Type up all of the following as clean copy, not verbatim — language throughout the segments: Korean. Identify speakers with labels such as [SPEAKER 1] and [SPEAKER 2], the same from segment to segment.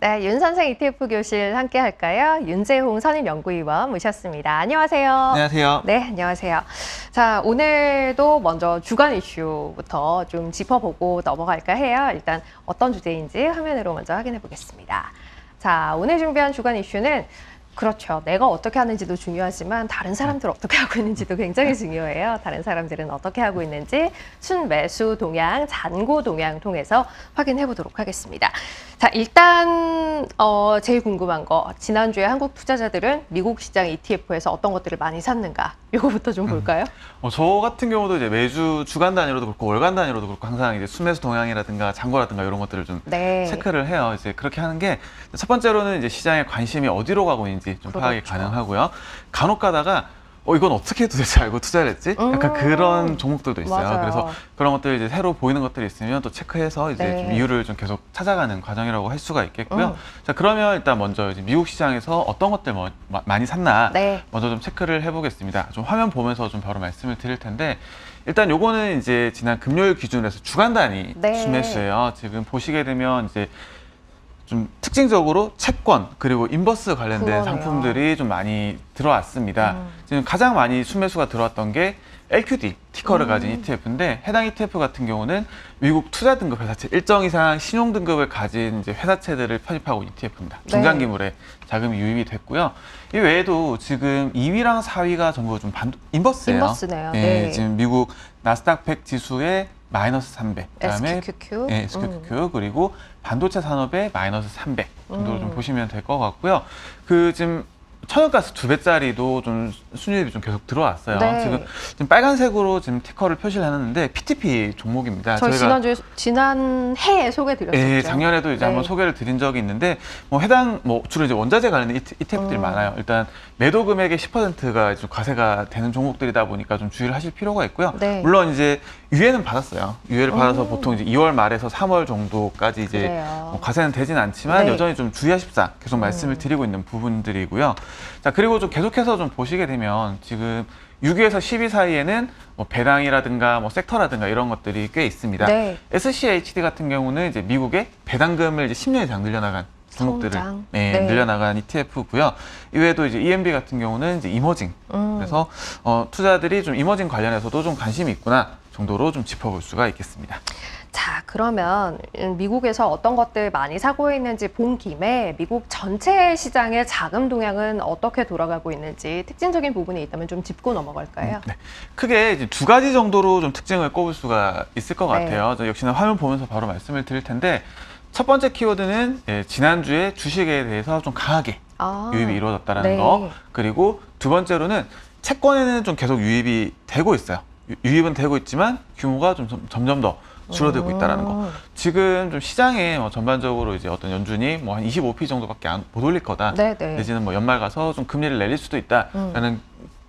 [SPEAKER 1] 네, 윤 선생 ETF 교실 함께 할까요? 윤재홍 선임연구위원 모셨습니다. 안녕하세요.
[SPEAKER 2] 안녕하세요.
[SPEAKER 1] 네, 안녕하세요. 자, 오늘도 먼저 주간 이슈부터 좀 짚어보고 넘어갈까 해요. 일단 어떤 주제인지 화면으로 먼저 확인해 보겠습니다. 자, 오늘 준비한 주간 이슈는 그렇죠. 내가 어떻게 하는지도 중요하지만 다른 사람들 어떻게 하고 있는지도 굉장히 중요해요. 다른 사람들은 어떻게 하고 있는지 순매수 동향, 잔고 동향 통해서 확인해 보도록 하겠습니다. 자, 일단 제일 궁금한 거, 지난주에 한국 투자자들은 미국 시장 ETF에서 어떤 것들을 많이 샀는가? 이거부터 좀 볼까요?
[SPEAKER 2] 저 같은 경우도 이제 매주 주간 단위로도 그렇고 월간 단위로도 그렇고 항상 이제 순매수 동향이라든가 잔고라든가 이런 것들을 좀
[SPEAKER 1] 네.
[SPEAKER 2] 체크를 해요. 이제 그렇게 하는 게 첫 번째로는 이제 시장의 관심이 어디로 가고 있는지 좀 파악이
[SPEAKER 1] 그렇죠.
[SPEAKER 2] 가능하고요. 간혹 가다가 이건 어떻게 도대체 알고 투자를 했지? 약간 그런 종목들도 있어요.
[SPEAKER 1] 맞아요.
[SPEAKER 2] 그래서 그런 것들 이제 새로 보이는 것들이 있으면 또 체크해서 이제
[SPEAKER 1] 네.
[SPEAKER 2] 좀 이유를 좀 계속 찾아가는 과정이라고 할 수가 있겠고요. 자, 그러면 일단 먼저 이제 미국 시장에서 어떤 것들 많이 샀나
[SPEAKER 1] 네.
[SPEAKER 2] 먼저 좀 체크를 해보겠습니다. 좀 화면 보면서 좀 바로 말씀을 드릴 텐데 일단 요거는 이제 지난 금요일 기준으로 해서 주간 단위
[SPEAKER 1] 네.
[SPEAKER 2] 순매수예요. 지금 보시게 되면 이제 좀 특징적으로 채권 그리고 인버스 관련된
[SPEAKER 1] 그러네요.
[SPEAKER 2] 상품들이 좀 많이 들어왔습니다. 지금 가장 많이 순매수가 들어왔던 게 LQD 티커를 가진 ETF인데 해당 ETF 같은 경우는 미국 투자 등급 회사채 일정 이상 신용 등급을 가진 이제 회사채들을 편입하고 있는 ETF입니다. 중장기물에 자금이 유입이 됐고요. 이 외에도 지금 2위랑 4위가 전부 좀 인버스예요.
[SPEAKER 1] 인버스네요.
[SPEAKER 2] 네,
[SPEAKER 1] 네.
[SPEAKER 2] 지금 미국 나스닥 100 지수의 마이너스 300, 그다음에
[SPEAKER 1] SQQQ.
[SPEAKER 2] 네, SQQQ 그리고 반도체 산업의 마이너스 300 정도로 좀 보시면 될 것 같고요. 그 지금 천연가스 2배짜리도 좀 순이익이 좀 계속 들어왔어요.
[SPEAKER 1] 네.
[SPEAKER 2] 지금 빨간색으로 지금 티커를 표시를 해놨는데 PTP 종목입니다.
[SPEAKER 1] 저희 지난 해에 소개드렸었죠.
[SPEAKER 2] 예, 작년에도 이제
[SPEAKER 1] 네.
[SPEAKER 2] 한번 소개를 드린 적이 있는데 주로 이제 원자재 관련된 ETF들이 많아요. 일단 매도 금액의 10%가 좀 과세가 되는 종목들이다 보니까 좀 주의를 하실 필요가 있고요.
[SPEAKER 1] 네.
[SPEAKER 2] 물론 이제 유예는 받았어요. 유예를 받아서 보통 이제 2월 말에서 3월 정도까지 이제
[SPEAKER 1] 그래요.
[SPEAKER 2] 과세는 되진 않지만
[SPEAKER 1] 네.
[SPEAKER 2] 여전히 좀 주의하십사 계속 말씀을 드리고 있는 부분들이고요. 자, 그리고 좀 계속해서 좀 보시게 되면 지금 6위에서 10위 사이에는 뭐 배당이라든가 뭐 섹터라든가 이런 것들이 꽤 있습니다.
[SPEAKER 1] 네.
[SPEAKER 2] SCHD 같은 경우는 이제 미국의 배당금을 이제 10년 이상 늘려나간 종목들을
[SPEAKER 1] 성장.
[SPEAKER 2] 네. 늘려나간 ETF고요. 이외에도 이제 EMB 같은 경우는 이제 이머징. 그래서 투자들이 좀 이머징 관련해서도 좀 관심이 있구나 정도로 좀 짚어볼 수가 있겠습니다.
[SPEAKER 1] 자, 그러면 미국에서 어떤 것들 많이 사고 있는지 본 김에 미국 전체 시장의 자금 동향은 어떻게 돌아가고 있는지 특징적인 부분이 있다면 좀 짚고 넘어갈까요?
[SPEAKER 2] 네. 크게 이제 두 가지 정도로 좀 특징을 꼽을 수가 있을 것
[SPEAKER 1] 네.
[SPEAKER 2] 같아요. 저 역시나 화면 보면서 바로 말씀을 드릴 텐데 첫 번째 키워드는 지난주에 주식에 대해서 좀 강하게 유입이 이루어졌다는
[SPEAKER 1] 네.
[SPEAKER 2] 거. 그리고 두 번째로는 채권에는 좀 계속 유입이 되고 있어요. 유입은 되고 있지만 규모가 좀 점점 더 줄어들고 있다는 거. 지금 좀 시장에 전반적으로 이제 어떤 연준이 뭐 한 25p 정도밖에 못 올릴 거다.
[SPEAKER 1] 네네.
[SPEAKER 2] 내지는 뭐 연말 가서 좀 금리를 내릴 수도 있다라는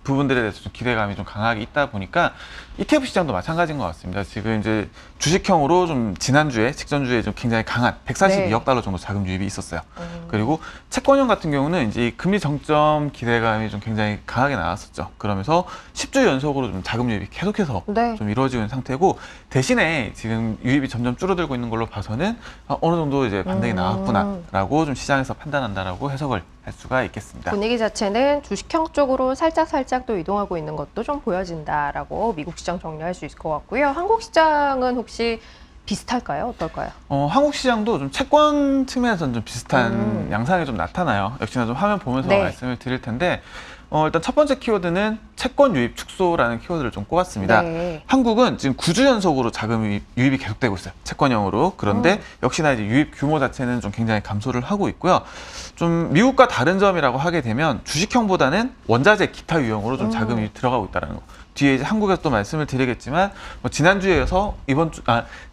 [SPEAKER 2] 부분들에 대해서 좀 기대감이 좀 강하게 있다 보니까 ETF 시장도 마찬가지인 것 같습니다. 지금 이제 주식형으로 좀 지난주에 직전주에 좀 굉장히 강한 142억 달러 정도 자금 유입이 있었어요. 그리고 채권형 같은 경우는 이제 금리 정점 기대감이 좀 굉장히 강하게 나왔었죠. 그러면서 10주 연속으로 좀 자금 유입이 계속해서
[SPEAKER 1] 네.
[SPEAKER 2] 좀 이루어지고 있는 상태고 대신에 지금 유입이 점점 줄어들고 있는 걸로 봐서는 어느 정도 이제 반등이 나왔구나라고 좀 시장에서 판단한다라고 해석을 할 수가 있겠습니다.
[SPEAKER 1] 분위기 자체는 주식형 쪽으로 살짝 또 이동하고 있는 것도 좀 보여진다라고 미국 시장 정리할 수 있을 것 같고요. 한국 시장은 혹시 비슷할까요? 어떨까요?
[SPEAKER 2] 한국 시장도 좀 채권 측면에서는 좀 비슷한 양상이 좀 나타나요. 역시나 좀 화면 보면서
[SPEAKER 1] 네.
[SPEAKER 2] 말씀을 드릴 텐데 일단 첫 번째 키워드는 채권 유입 축소라는 키워드를 좀 꼽았습니다.
[SPEAKER 1] 네.
[SPEAKER 2] 한국은 지금 9주 연속으로 자금 유입이 계속되고 있어요. 채권형으로. 그런데 역시나 이제 유입 규모 자체는 좀 굉장히 감소를 하고 있고요. 좀 미국과 다른 점이라고 하게 되면 주식형보다는 원자재 기타 유형으로 좀 자금이 들어가고 있다는 거. 뒤에 이제 한국에서 또 말씀을 드리겠지만 뭐 지난주에 이어서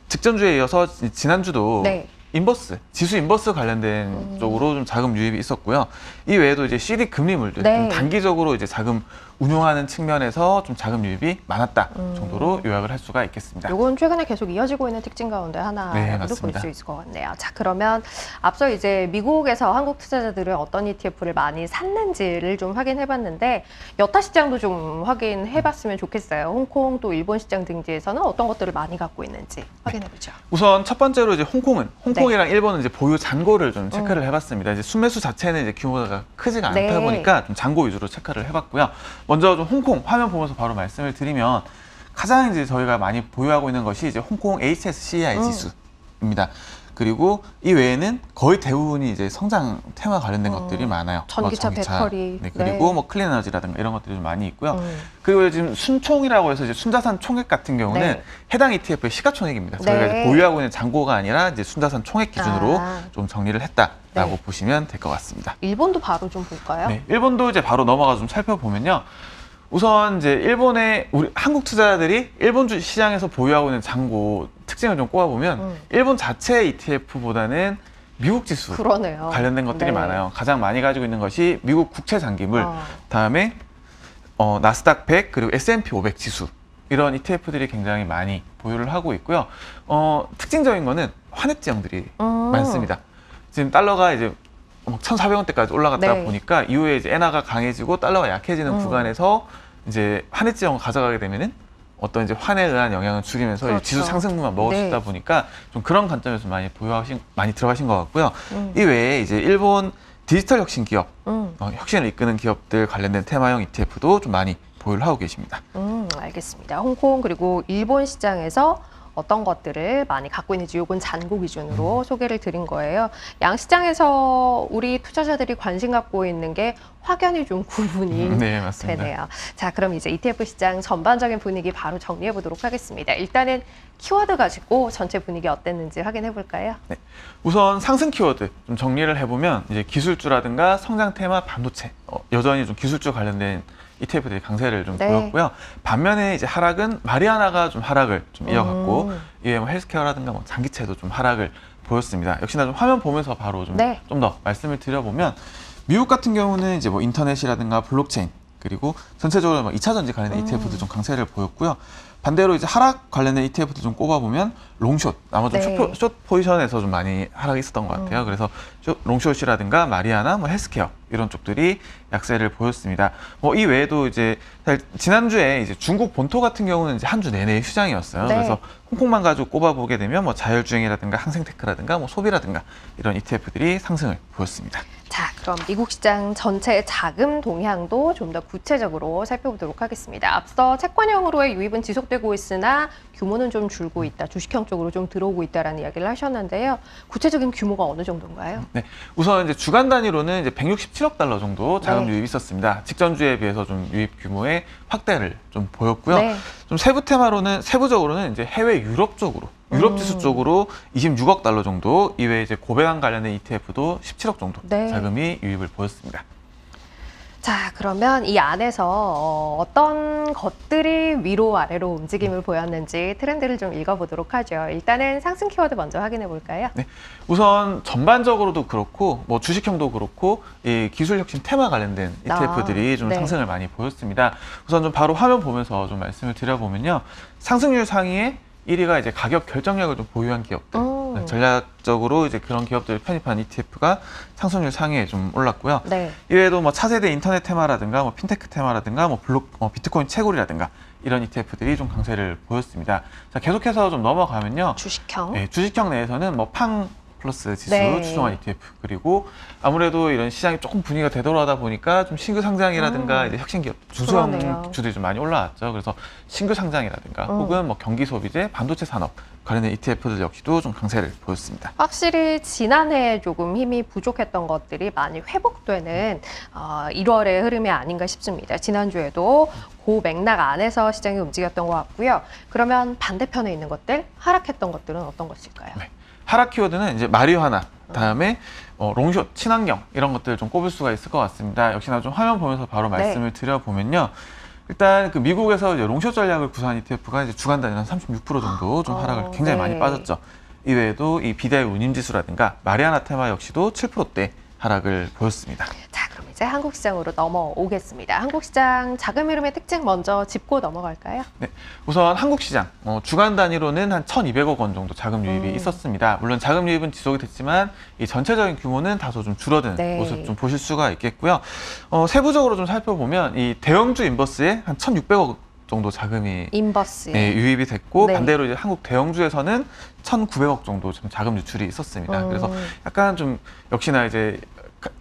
[SPEAKER 2] 직전주에 이어서 지난주도
[SPEAKER 1] 네.
[SPEAKER 2] 인버스, 지수 인버스 관련된 쪽으로 좀 자금 유입이 있었고요. 이 외에도 이제 CD 금리물들,
[SPEAKER 1] 네.
[SPEAKER 2] 좀 단기적으로 이제 자금 운용하는 측면에서 좀 자금 유입이 많았다 정도로 요약을 할 수가 있겠습니다.
[SPEAKER 1] 이건 최근에 계속 이어지고 있는 특징 가운데
[SPEAKER 2] 네,
[SPEAKER 1] 하나라고도 볼
[SPEAKER 2] 맞습니다.
[SPEAKER 1] 수 있을 것 같네요. 자, 그러면 앞서 이제 미국에서 한국 투자자들은 어떤 ETF를 많이 샀는지를 좀 확인해봤는데 여타 시장도 좀 확인해봤으면 좋겠어요. 홍콩 또 일본 시장 등지에서는 어떤 것들을 많이 갖고 있는지 확인해보죠.
[SPEAKER 2] 우선 첫 번째로 이제 홍콩이랑 일본은 이제 보유 잔고를 좀 체크를 해봤습니다. 이제 순매수 자체는 이제 규모가 크지가 않다
[SPEAKER 1] 네.
[SPEAKER 2] 보니까 좀 잔고 위주로 체크를 해봤고요. 먼저 좀 홍콩 화면 보면서 바로 말씀을 드리면 가장 이제 저희가 많이 보유하고 있는 것이 이제 홍콩 HSCI 지수입니다. 그리고 이 외에는 거의 대부분이 이제 성장 테마 관련된 것들이 많아요.
[SPEAKER 1] 전기차, 배터리.
[SPEAKER 2] 네, 그리고
[SPEAKER 1] 네.
[SPEAKER 2] 뭐 클린 에너지라든가 이런 것들이 좀 많이 있고요. 그리고 지금 순총이라고 해서 이제 순자산 총액 같은 경우는
[SPEAKER 1] 네.
[SPEAKER 2] 해당 ETF의 시가총액입니다. 저희가
[SPEAKER 1] 네.
[SPEAKER 2] 이제 보유하고 있는 잔고가 아니라 이제 순자산 총액 기준으로
[SPEAKER 1] 아.
[SPEAKER 2] 좀 정리를 했다라고
[SPEAKER 1] 네.
[SPEAKER 2] 보시면 될 것 같습니다.
[SPEAKER 1] 일본도 바로 좀 볼까요?
[SPEAKER 2] 네, 일본도 이제 바로 넘어가서 좀 살펴보면요. 우선 이제 일본의 우리 한국 투자자들이 일본 주 시장에서 보유하고 있는 잔고 특징을 좀 꼽아보면 일본 자체 ETF보다는 미국 지수
[SPEAKER 1] 그러네요.
[SPEAKER 2] 관련된 것들이
[SPEAKER 1] 네.
[SPEAKER 2] 많아요. 가장 많이 가지고 있는 것이 미국 국채 장기물,
[SPEAKER 1] 어.
[SPEAKER 2] 다음에 나스닥 100 그리고 S&P 500 지수 이런 ETF들이 굉장히 많이 보유를 하고 있고요. 특징적인 거는 환해 지형들이 많습니다. 지금 달러가 이제 1,400원대까지 올라갔다
[SPEAKER 1] 네.
[SPEAKER 2] 보니까 이후에 이제 엔화가 강해지고 달러가 약해지는 구간에서 이제 환해 지형을 가져가게 되면은 어떤 이제 환에 의한 영향을 줄이면서
[SPEAKER 1] 그렇죠.
[SPEAKER 2] 이 지수 상승분만 먹을 수
[SPEAKER 1] 네.
[SPEAKER 2] 있다 보니까 좀 그런 관점에서 많이 들어가신 것 같고요. 이 외에 이제 일본 디지털 혁신 기업, 혁신을 이끄는 기업들 관련된 테마형 ETF도 좀 많이 보유를 하고 계십니다.
[SPEAKER 1] 알겠습니다. 홍콩 그리고 일본 시장에서 어떤 것들을 많이 갖고 있는지 요건 잔고 기준으로 소개를 드린 거예요. 양 시장에서 우리 투자자들이 관심 갖고 있는 게 확연히 좀 구분이
[SPEAKER 2] 네, 맞습니다.
[SPEAKER 1] 되네요. 자, 그럼 이제 ETF 시장 전반적인 분위기 바로 정리해 보도록 하겠습니다. 일단은 키워드 가지고 전체 분위기 어땠는지 확인해 볼까요?
[SPEAKER 2] 네. 우선 상승 키워드 좀 정리를 해보면 이제 기술주라든가 성장 테마, 반도체 여전히 좀 기술주 관련된 ETF들이 강세를 좀
[SPEAKER 1] 네.
[SPEAKER 2] 보였고요. 반면에 이제 하락은 마리아나가 좀 하락을 좀 이어갔고 이외에 뭐 헬스케어라든가 뭐 장기채도 좀 하락을 보였습니다. 역시나 좀 화면 보면서 바로 좀
[SPEAKER 1] 네.
[SPEAKER 2] 더 말씀을 드려보면 미국 같은 경우는 이제 뭐 인터넷이라든가 블록체인 그리고 전체적으로 뭐 2차 전지 관련된 ETF도 좀 강세를 보였고요. 반대로 이제 하락 관련된 ETF도 좀 꼽아보면 롱숏, 아마 좀
[SPEAKER 1] 네.
[SPEAKER 2] 숏 포지션에서 좀 많이 하락이 있었던 것 같아요. 그래서 롱숏이라든가 마리아나, 뭐 헬스케어 이런 쪽들이 약세를 보였습니다. 뭐 이 외에도 이제 지난주에 이제 중국 본토 같은 경우는 이제 한 주 내내 휴장이었어요.
[SPEAKER 1] 네.
[SPEAKER 2] 그래서 홍콩만 가지고 꼽아보게 되면 뭐 자율주행이라든가 항생테크라든가 뭐 소비라든가 이런 ETF들이 상승을 보였습니다.
[SPEAKER 1] 자, 그럼 미국 시장 전체 자금 동향도 좀 더 구체적으로 살펴보도록 하겠습니다. 앞서 채권형으로의 유입은 지속되고 있으나 규모는 좀 줄고 있다, 주식형 쪽으로 좀 들어오고 있다라는 이야기를 하셨는데요. 구체적인 규모가 어느 정도인가요?
[SPEAKER 2] 네, 우선 이제 주간 단위로는 이제 167억 달러 정도 자금
[SPEAKER 1] 네.
[SPEAKER 2] 유입이 있었습니다. 직전주에 비해서 좀 유입 규모의 확대를 좀 보였고요.
[SPEAKER 1] 네.
[SPEAKER 2] 좀 세부적으로는 이제 해외 유럽 쪽으로, 유럽 지수 쪽으로 26억 달러 정도, 이외에 이제 고배당 관련된 ETF도 17억 정도
[SPEAKER 1] 네.
[SPEAKER 2] 자금이 유입을 보였습니다.
[SPEAKER 1] 자, 그러면 이 안에서 어떤 것들이 위로 아래로 움직임을 보였는지 트렌드를 좀 읽어보도록 하죠. 일단은 상승 키워드 먼저 확인해 볼까요?
[SPEAKER 2] 네, 우선 전반적으로도 그렇고 뭐 주식형도 그렇고 이 기술 혁신 테마 관련된 ETF들이 좀
[SPEAKER 1] 네.
[SPEAKER 2] 상승을 많이 보였습니다. 우선 좀 바로 화면 보면서 좀 말씀을 드려보면요, 상승률 상위에 1위가 이제 가격 결정력을 좀 보유한 기업들, 네, 전략적으로 이제 그런 기업들을 편입한 ETF가 상승률 상위에 좀 올랐고요.
[SPEAKER 1] 네.
[SPEAKER 2] 이외에도 뭐 차세대 인터넷 테마라든가 뭐 핀테크 테마라든가 뭐 비트코인 채굴이라든가 이런 ETF들이 좀 강세를 보였습니다. 자, 계속해서 좀 넘어가면요.
[SPEAKER 1] 주식형.
[SPEAKER 2] 네, 주식형 내에서는 뭐 팡 플러스 지수
[SPEAKER 1] 네.
[SPEAKER 2] 추종한 ETF, 그리고 아무래도 이런 시장이 조금 분위기가 되돌아다 보니까 좀 신규 상장이라든가 이제 혁신 기업,
[SPEAKER 1] 그러네요.
[SPEAKER 2] 주수형 주들이 좀 많이 올라왔죠. 그래서 신규 상장이라든가 혹은 뭐 경기 소비재, 반도체 산업 관련된 ETF들 역시도 좀 강세를 보였습니다.
[SPEAKER 1] 확실히 지난해 조금 힘이 부족했던 것들이 많이 회복되는 1월의 흐름이 아닌가 싶습니다. 지난주에도 그 맥락 안에서 시장이 움직였던 것 같고요. 그러면 반대편에 있는 것들, 하락했던 것들은 어떤 것일까요?
[SPEAKER 2] 네. 하락 키워드는 이제 마리화나, 다음에 롱숏, 친환경 이런 것들을 좀 꼽을 수가 있을 것 같습니다. 역시나 좀 화면 보면서 바로 말씀을 드려보면요. 일단 그 미국에서 이제 롱숏 전략을 구사한 ETF가 이제 주간 단위로 한 36% 정도 좀 하락을 굉장히
[SPEAKER 1] 네.
[SPEAKER 2] 많이 빠졌죠. 이외에도 이 비대의 운임 지수라든가 마리아나 테마 역시도 7%대 하락을 보였습니다.
[SPEAKER 1] 자, 그럼 이제 한국 시장으로 넘어오겠습니다. 한국 시장 자금 흐름의 특징 먼저 짚고 넘어갈까요?
[SPEAKER 2] 네, 우선 한국 시장 주간 단위로는 한 1,200억 원 정도 자금 유입이 있었습니다. 물론 자금 유입은 지속이 됐지만 이 전체적인 규모는 다소 좀 줄어든
[SPEAKER 1] 네.
[SPEAKER 2] 모습 좀 보실 수가 있겠고요. 세부적으로 좀 살펴보면 이 대형주 인버스에 한 1,600억 정도 자금이
[SPEAKER 1] 인버스.
[SPEAKER 2] 네, 유입이 됐고
[SPEAKER 1] 네.
[SPEAKER 2] 반대로 이제 한국 대형주에서는 1,900억 정도 좀 자금 유출이 있었습니다. 그래서 약간 좀 역시나 이제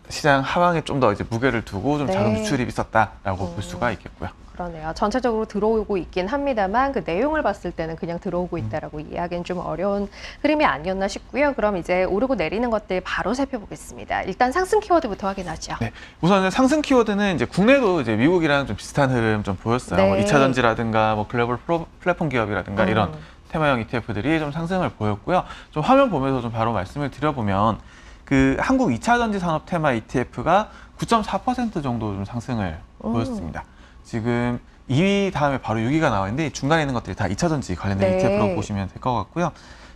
[SPEAKER 2] 시장 하방에 좀 더 이제 무게를 두고 좀
[SPEAKER 1] 네.
[SPEAKER 2] 자금 유출이 있었다라고 볼 수가 있겠고요.
[SPEAKER 1] 그러네요. 전체적으로 들어오고 있긴 합니다만 그 내용을 봤을 때는 그냥 들어오고 있다라고 이해하기는 좀 어려운 흐름이 아니었나 싶고요. 그럼 이제 오르고 내리는 것들 바로 살펴보겠습니다. 일단 상승 키워드부터 확인하죠.
[SPEAKER 2] 네, 우선 상승 키워드는 이제 국내도 이제 미국이랑 좀 비슷한 흐름 좀 보였어요.
[SPEAKER 1] 네.
[SPEAKER 2] 뭐 2차 전지라든가 뭐 글로벌 플랫폼 기업이라든가 이런 테마형 ETF들이 좀 상승을 보였고요. 좀 화면 보면서 좀 바로 말씀을 드려보면 그 한국 2차 전지 산업 테마 ETF가 9.4% 정도 좀 상승을 보였습니다. 지금 2위 다음에 바로 6위가 나와 있는데 중간에 있는 것들이 다 2차 전지 관련된
[SPEAKER 1] 네.
[SPEAKER 2] ETF라고 보시면 될 것 같고요.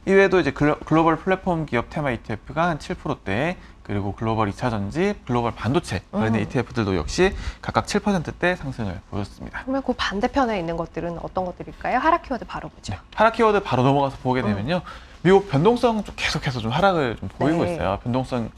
[SPEAKER 2] 이외에도 이제 글로벌 플랫폼 기업 테마 ETF가 한 7%대, 그리고 글로벌 2차 전지, 글로벌 반도체 관련된 ETF들도 역시 각각 7%대 상승을 보였습니다.
[SPEAKER 1] 그러면 그 반대편에 있는 것들은 어떤 것들일까요? 하락 키워드 바로 보죠.
[SPEAKER 2] 하락 키워드 바로 넘어가서 보게 되면요. 미국 변동성 좀 계속해서 좀 하락을 좀 보이고
[SPEAKER 1] 네.
[SPEAKER 2] 있어요.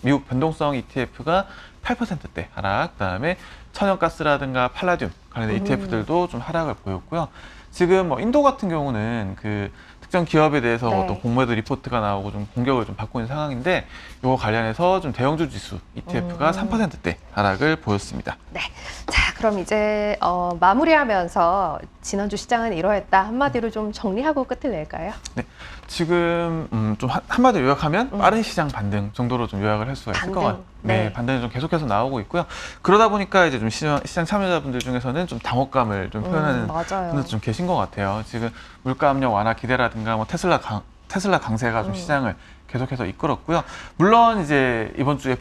[SPEAKER 2] 미국 변동성 ETF가 8%대 하락, 그다음에 천연가스라든가 팔라듐 관련된 ETF들도 좀 하락을 보였고요. 지금 뭐 인도 같은 경우는 그 특정 기업에 대해서
[SPEAKER 1] 네.
[SPEAKER 2] 어떤 공매도 리포트가 나오고 좀 공격을 좀 받고 있는 상황인데, 이거 관련해서 좀 대형주 지수 ETF가 3%대 하락을 보였습니다.
[SPEAKER 1] 네. 자, 그럼 이제 마무리하면서 지난주 시장은 이러했다 한마디로 좀 정리하고 끝을 낼까요?
[SPEAKER 2] 네, 지금 좀 한마디로 요약하면 빠른 시장 반등 정도로 좀 요약을 할 수가 있을 것 같아요. 네,
[SPEAKER 1] 네.
[SPEAKER 2] 반등이 좀 계속해서 나오고 있고요. 그러다 보니까 이제 좀 시장 참여자분들 중에서는 좀 당혹감을 좀 표현하는
[SPEAKER 1] 맞아요.
[SPEAKER 2] 분들 좀 계신 것 같아요. 지금 물가 압력 완화 기대라든가 뭐 테슬라 강세가 좀 시장을 계속해서 이끌었고요. 물론 이제 이번 주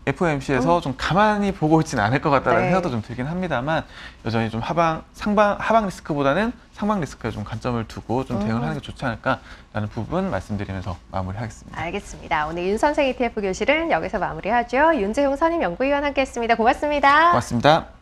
[SPEAKER 2] FOMC에서 좀 가만히 보고 있지는 않을 것 같다는
[SPEAKER 1] 네.
[SPEAKER 2] 생각도 좀 들긴 합니다만, 여전히 좀 하방 리스크보다는 상방 리스크에 좀 관점을 두고 좀 대응을 하는 게 좋지 않을까라는 부분 말씀드리면서 마무리하겠습니다.
[SPEAKER 1] 알겠습니다. 오늘 윤 선생 ETF 교실은 여기서 마무리하죠. 윤재용 선임연구위원 함께했습니다. 고맙습니다.
[SPEAKER 2] 고맙습니다.